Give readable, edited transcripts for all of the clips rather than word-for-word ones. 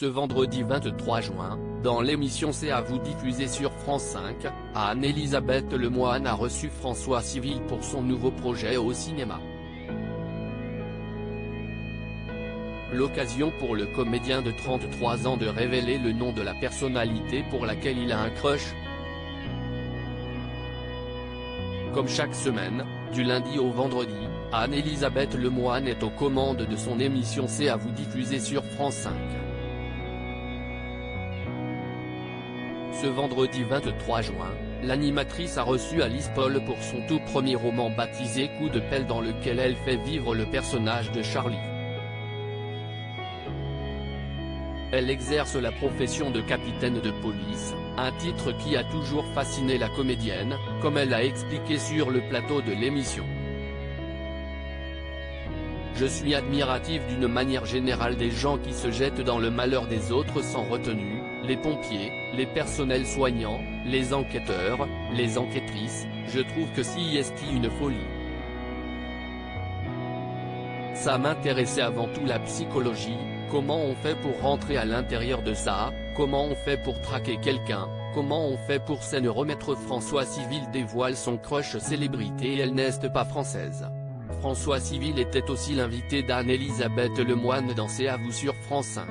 Ce vendredi 23 juin, dans l'émission C'est à vous diffusée sur France 5, Anne-Elisabeth Lemoine a reçu François Civil pour son nouveau projet au cinéma. L'occasion pour le comédien de 33 ans de révéler le nom de la personnalité pour laquelle il a un crush. Comme chaque semaine, du lundi au vendredi, Anne-Elisabeth Lemoine est aux commandes de son émission C'est à vous diffusée sur France 5. Ce vendredi 23 juin, l'animatrice a reçu Alice Paul pour son tout premier roman baptisé Coup de pelle dans lequel elle fait vivre le personnage de Charlie. Elle exerce la profession de capitaine de police, un titre qui a toujours fasciné la comédienne, comme elle a expliqué sur le plateau de l'émission. Je suis admirative d'une manière générale des gens qui se jettent dans le malheur des autres sans retenue, les pompiers, les personnels soignants, les enquêteurs, les enquêtrices, je trouve que c'est une folie. Ça m'intéressait avant tout la psychologie, comment on fait pour rentrer à l'intérieur de ça, comment on fait pour traquer quelqu'un, comment on fait pour se remettre. François Civil dévoile son crush célébrité et elle n'est pas française. François Civil était aussi l'invité d'Anne-Elisabeth Lemoine dans C'est à vous sur France 5.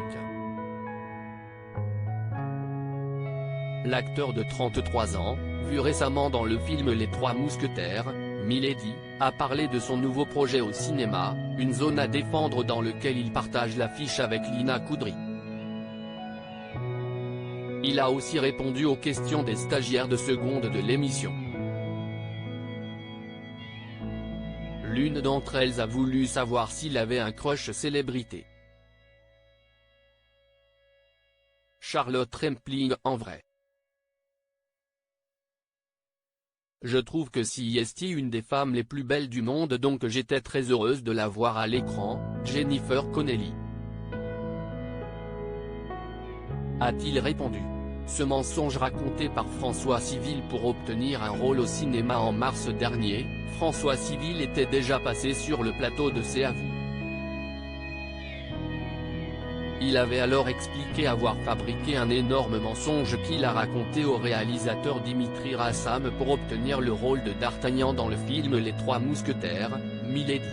L'acteur de 33 ans, vu récemment dans le film Les Trois Mousquetaires, Milady, a parlé de son nouveau projet au cinéma, Une zone à défendre dans lequel il partage l'affiche avec Lina Coudry. Il a aussi répondu aux questions des stagiaires de seconde de l'émission. L'une d'entre elles a voulu savoir s'il avait un crush célébrité. Charlotte Rampling en vrai. Je trouve que c'est une des femmes les plus belles du monde donc j'étais très heureuse de la voir à l'écran, Jennifer Connelly. A-t-il répondu. Ce mensonge raconté par François Civil pour obtenir un rôle au cinéma en mars dernier, François Civil était déjà passé sur le plateau de C'est à vous. Il avait alors expliqué avoir fabriqué un énorme mensonge qu'il a raconté au réalisateur Dimitri Rassam pour obtenir le rôle de D'Artagnan dans le film Les Trois Mousquetaires, Milady.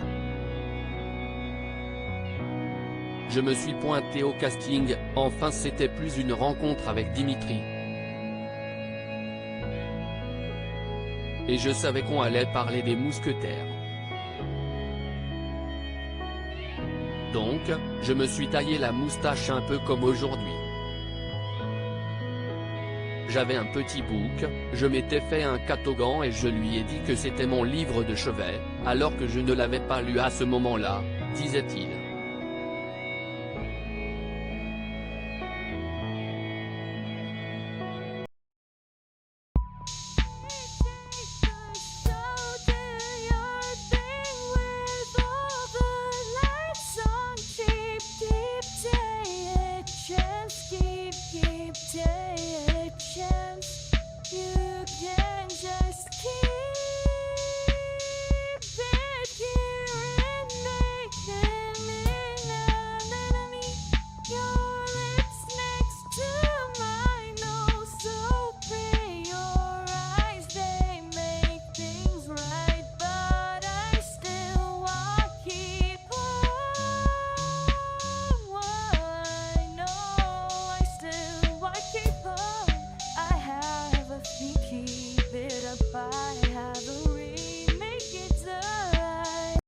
Je me suis pointé au casting, enfin c'était plus une rencontre avec Dimitri. Et je savais qu'on allait parler des mousquetaires. Donc, je me suis taillé la moustache un peu comme aujourd'hui. J'avais un petit bouc, je m'étais fait un catogan et je lui ai dit que c'était mon livre de chevet, alors que je ne l'avais pas lu à ce moment-là, disait-il.